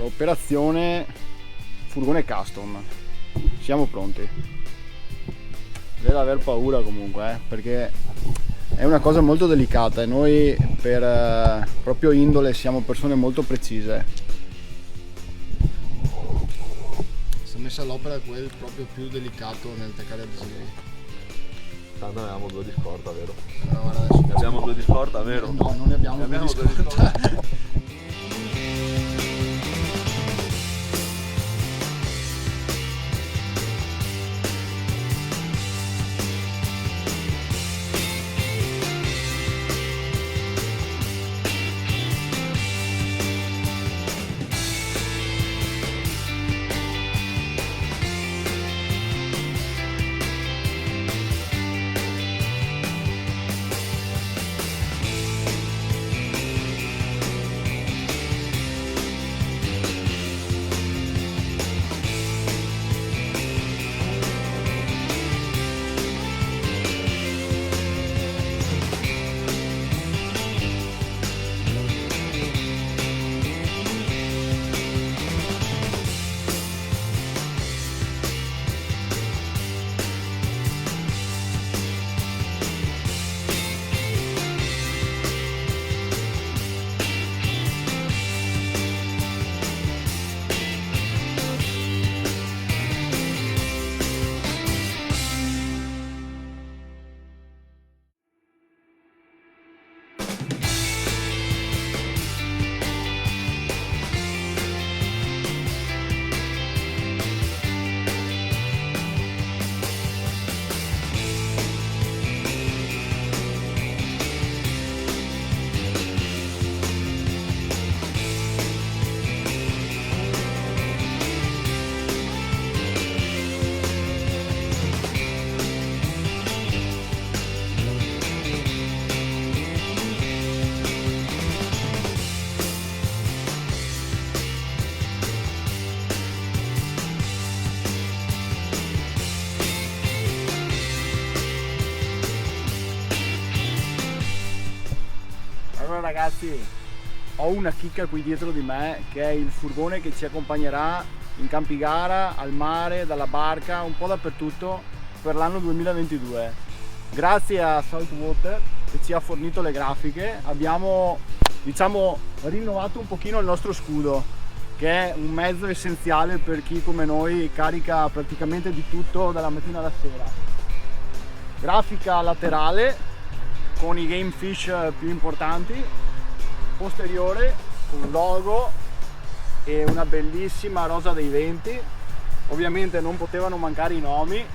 Operazione furgone custom, siamo pronti. Deve aver paura comunque, perché è una cosa molto delicata e noi per proprio indole siamo persone molto precise. Si è messa all'opera quel proprio più delicato nel attaccare adesivi. Tanto ne abbiamo due di scorta, vero? No, guarda, adesso Ne abbiamo due di scorta, vero? no, non ne abbiamo due di scorta. Allora ragazzi, ho una chicca qui dietro di me che è il furgone che ci accompagnerà in campigara, al mare, dalla barca, un po' dappertutto per l'anno 2022. Grazie a Saltwater che ci ha fornito le grafiche abbiamo, diciamo, rinnovato un pochino il nostro scudo, che è un mezzo essenziale per chi come noi carica praticamente di tutto dalla mattina alla sera. Grafica laterale con i game fish più importanti, posteriore un logo e una bellissima rosa dei venti. Ovviamente non potevano mancare i nomi.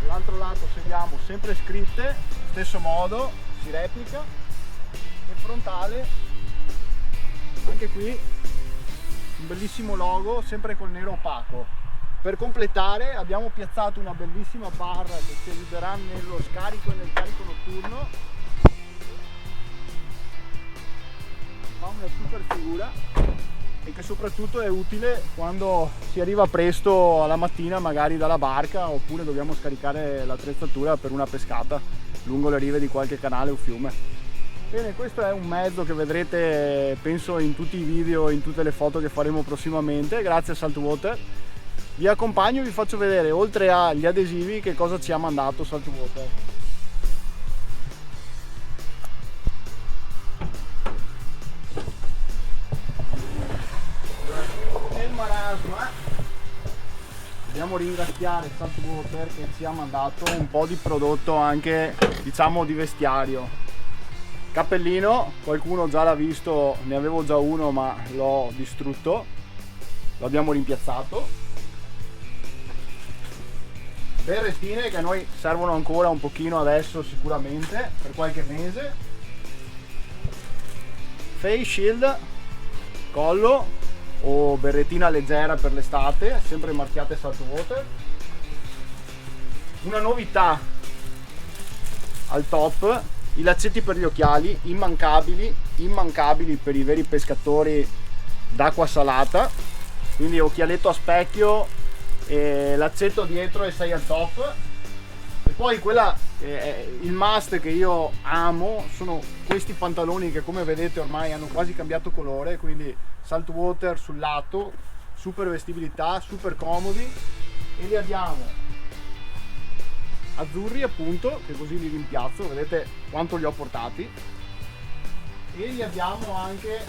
Dall'altro lato seguiamo sempre scritte, stesso modo, si replica. E frontale, anche qui un bellissimo logo, sempre col nero opaco. Per completare abbiamo piazzato una bellissima barra che ci aiuterà nello scarico e nel carico notturno. Fa una super figura e che soprattutto è utile quando si arriva presto alla mattina magari dalla barca, oppure dobbiamo scaricare l'attrezzatura per una pescata lungo le rive di qualche canale o fiume. Bene, questo è un mezzo che vedrete penso in tutti i video, in tutte le foto che faremo prossimamente, grazie a Saltwater. Vi accompagno e vi faccio vedere, oltre agli adesivi, che cosa ci ha mandato Saltwater. Nel marasma dobbiamo ringraziare Saltwater che ci ha mandato un po' di prodotto anche, diciamo, di vestiario. Cappellino, qualcuno già l'ha visto, ne avevo già uno ma l'ho distrutto, l'abbiamo rimpiazzato. Berrettine che a noi servono ancora un pochino adesso, sicuramente per qualche mese. Face shield, collo o berrettina leggera per l'estate, sempre marchiate Saltwater. Una novità al top, i laccetti per gli occhiali, immancabili per i veri pescatori d'acqua salata, quindi occhialetto a specchio e l'accetto dietro e 6 al top, per poi il must che io amo sono questi pantaloni che, come vedete, ormai hanno quasi cambiato colore, quindi saltwater sul lato, super vestibilità, super comodi, e li abbiamo azzurri, appunto, che così li rimpiazzo, vedete quanto li ho portati, e li abbiamo anche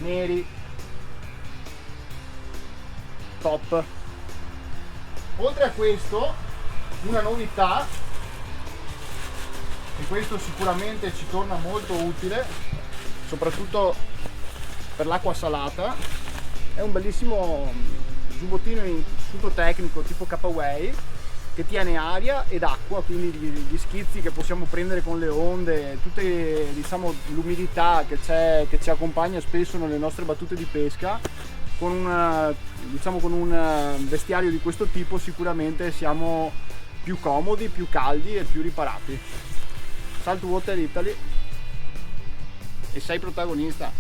neri, top. Oltre a questo, una novità, e questo sicuramente ci torna molto utile, soprattutto per l'acqua salata, è un bellissimo giubbottino in tessuto tecnico tipo K-Way che tiene aria ed acqua, quindi gli schizzi che possiamo prendere con le onde, tutte, diciamo, l'umidità che ci accompagna spesso nelle nostre battute di pesca. Con un vestiario di questo tipo sicuramente siamo più comodi, più caldi e più riparati. Saltwater Italy, e sei protagonista.